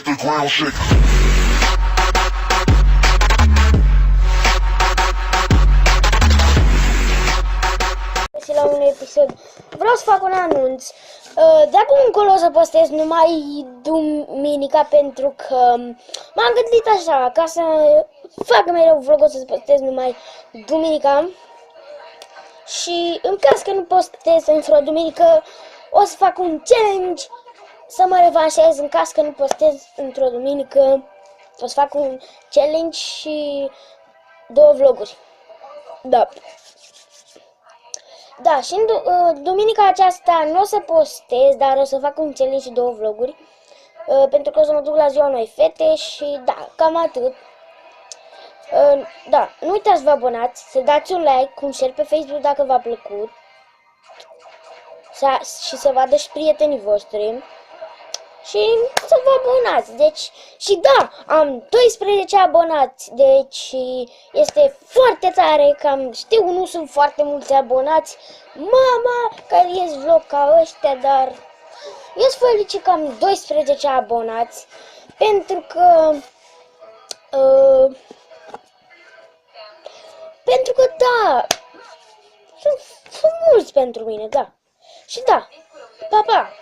the ground shake. Și la un episod. Vreau să fac un anunț. De acum încolo o să postez numai duminica pentru că m-am gândit așa, ca să fac mereu vlog, o să postez numai duminica. Și în caz că nu postez într-o duminică, o să fac un challenge să mă revanșez. În caz că nu postez într-o duminică, o să fac un challenge și 2 vloguri. Da. Da, și în duminica aceasta nu o să postez, dar o să fac un challenge și 2 vloguri. Pentru că o să mă duc la ziua unei fete și da, cam atât. Da, nu uitați să vă abonați, să dați un like, un share pe Facebook dacă v-a plăcut. Și să vadă și prietenii voștri. Și să vă abonați. Deci, și da, am 12 abonați. Deci este foarte tare, cam știu, nu sunt foarte mulți abonați. Mama, că ies vlog ca ăștia, dar eu sunt fericit că am 12 abonați. Pentru că da, sunt mulți pentru mine, da. Și da, pa, pa!